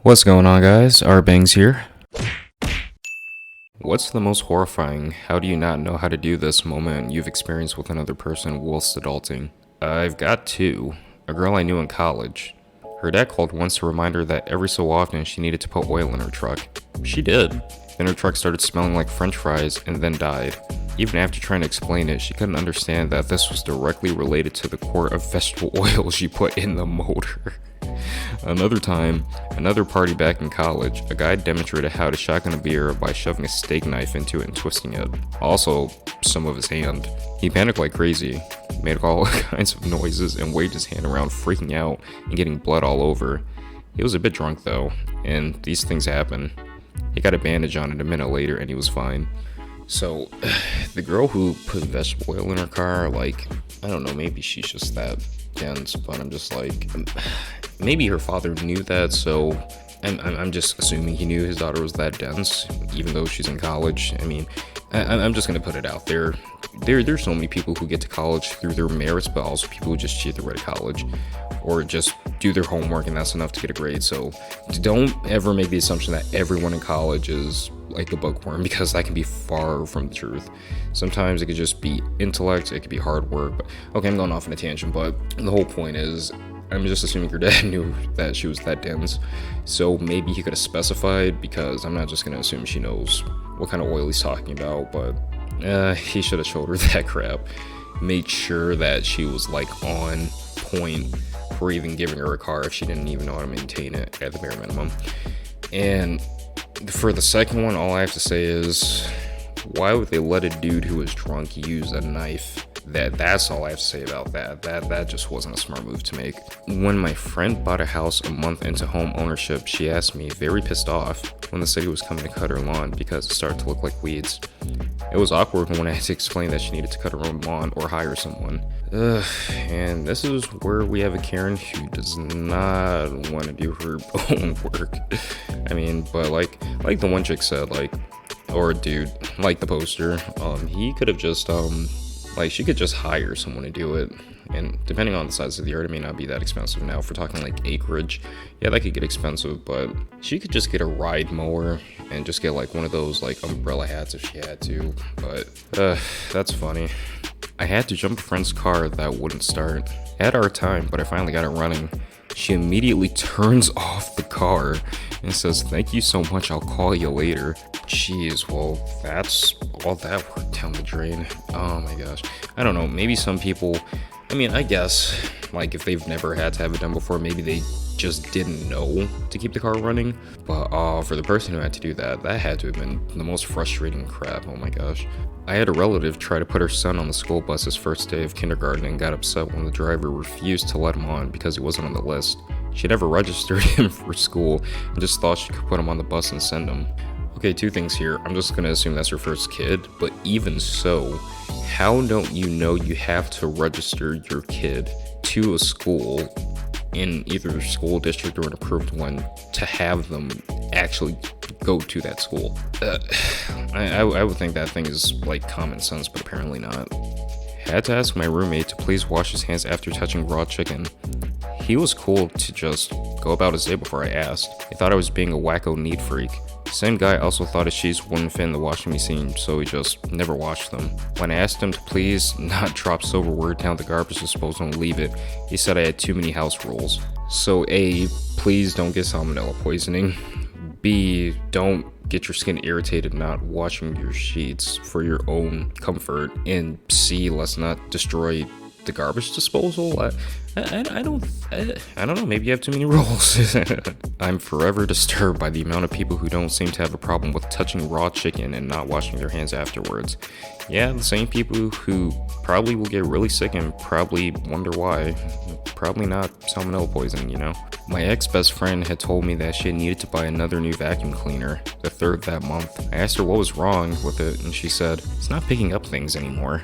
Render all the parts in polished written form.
What's going on, guys? rBangerz here. What's the most horrifying, how do you not know how to do this moment you've experienced with another person whilst adulting? I've got two. A girl I knew in college. Her dad called once to remind her that every so often she needed to put oil in her truck. She did. Then her truck started smelling like french fries and then died. Even after trying to explain it, she couldn't understand that this was directly related to the quart of vegetable oil she put in the motor. Another time, another party back in college, a guy demonstrated how to shotgun a beer by shoving a steak knife into it and twisting it. Also, some of his hand. He panicked like crazy, made all kinds of noises and waved his hand around freaking out and getting blood all over. He was a bit drunk though, and these things happen. He got a bandage on it a minute later and he was fine. So, the girl who put vegetable oil in her car, like, I don't know, maybe she's just that dense, but I'm just like, maybe her father knew that, so I'm just assuming he knew his daughter was that dense, even though she's in college. I mean, I'm just gonna put it out there. There's so many people who get to college through their merits, but also people who just cheat their way to college, or just do their homework and that's enough to get a grade. So don't ever make the assumption that everyone in college is like the bookworm, because that can be far from the truth. Sometimes it could just be intellect, it could be hard work. But okay, I'm going off on a tangent, but the whole point is, I'm just assuming your dad knew that she was that dense, so maybe he could have specified, because I'm not just gonna assume she knows what kind of oil he's talking about, but he should have showed her that crap. Made sure that she was like on point for even giving her a car if she didn't even know how to maintain it at the bare minimum. And for the second one, all I have to say is, why would they let a dude who was drunk use a knife? That's all I have to say about that. That just wasn't a smart move to make. When my friend bought a house a month into home ownership, she asked me, very pissed off, when the city was coming to cut her lawn because it started to look like weeds. It was awkward when I had to explain that she needed to cut her own lawn or hire someone. And this is where we have a Karen who does not want to do her own work. I mean, but like the one chick said, like, or a dude, like the poster, he could have just, like, she could just hire someone to do it. And depending on the size of the yard, it may not be that expensive. Now, if we're talking like acreage, yeah, that could get expensive, but she could just get a ride mower and just get like one of those like umbrella hats if she had to. But that's funny. I had to jump a friend's car that wouldn't start. At our time, but I finally got it running. She immediately turns off the car and says, "Thank you so much, I'll call you later." Jeez, well, that's all that worked down the drain. Oh my gosh. I don't know, maybe some people, I mean, I guess, like, if they've never had to have it done before, maybe they just didn't know to keep the car running. But for the person who had to do that, that had to have been the most frustrating crap. Oh my gosh. I had a relative try to put her son on the school bus his first day of kindergarten and got upset when the driver refused to let him on because he wasn't on the list. She never registered him for school and just thought she could put him on the bus and send him. Okay, two things here. I'm just gonna assume that's her first kid, but even so, how don't you know you have to register your kid to a school in either a school district or an approved one to have them actually go to that school? I would think that thing is like common sense, but apparently not. Had to ask my roommate to please wash his hands after touching raw chicken. He was cool to just go about his day before I asked. He thought I was being a wacko neat freak. Same guy also thought his sheets wouldn't fit in the washing machine, so he just never washed them. When I asked him to please not drop silverware down the garbage disposal and leave it, he said I had too many house rules. So A, please don't get salmonella poisoning. B, don't get your skin irritated not washing your sheets for your own comfort. And C, let's not destroy the garbage disposal. I don't know, maybe you have too many rules. I'm forever disturbed by the amount of people who don't seem to have a problem with touching raw chicken and not washing their hands afterwards. Yeah, the same people who probably will get really sick and probably wonder why. Probably not salmonella poisoning, you know? My ex-best friend had told me that she had needed to buy another new vacuum cleaner, the third that month. I asked her what was wrong with it, and she said, "It's not picking up things anymore."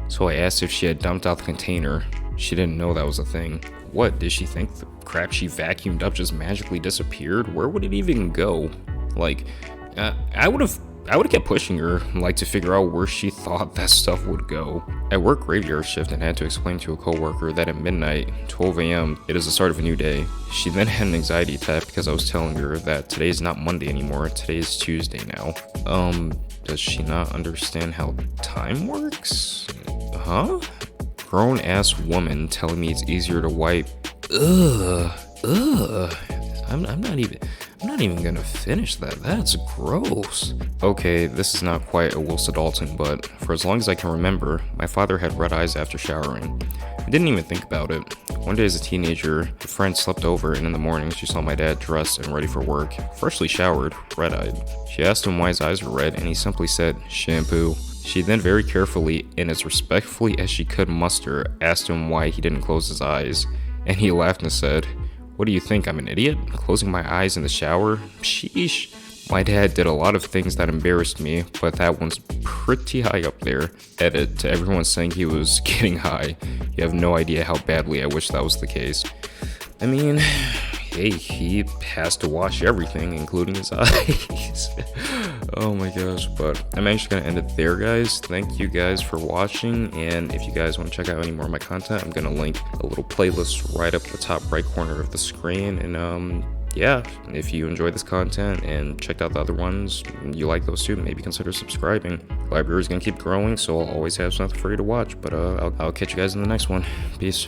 So I asked if she had dumped out the container. She didn't know that was a thing. What, did she think the crap she vacuumed up just magically disappeared? Where would it even go? Like, I would have I would have kept pushing her, like to figure out where she thought that stuff would go. I worked graveyard shift and had to explain to a coworker that at midnight, 12 a.m., it is the start of a new day. She then had an anxiety attack because I was telling her that today is not Monday anymore, today is Tuesday now. Does she not understand how time works? Huh? Grown ass woman telling me it's easier to wipe. Ugh. I'm not even gonna finish that. That's gross. Okay, this is not quite a Wilson adulting, but for as long as I can remember, my father had red eyes after showering. I didn't even think about it. One day as a teenager, a friend slept over and in the morning she saw my dad dressed and ready for work, freshly showered, red-eyed. She asked him why his eyes were red and he simply said, shampoo. She then very carefully and as respectfully as she could muster asked him why he didn't close his eyes, and he laughed and said, "What do you think, I'm an idiot? Closing my eyes in the shower? Sheesh." My dad did a lot of things that embarrassed me, but that one's pretty high up there. Edit to everyone saying he was getting high. You have no idea how badly I wish that was the case. I mean, hey, he has to wash everything, including his eyes. Oh my gosh, but I'm actually gonna end it there, guys. Thank you guys for watching, and if you guys want to check out any more of my content, I'm gonna link a little playlist right up the top right corner of the screen, and yeah, if you enjoy this content and checked out the other ones, you like those too, maybe consider subscribing. The library is gonna keep growing, so I'll always have something for you to watch, but I'll catch you guys in the next one. Peace.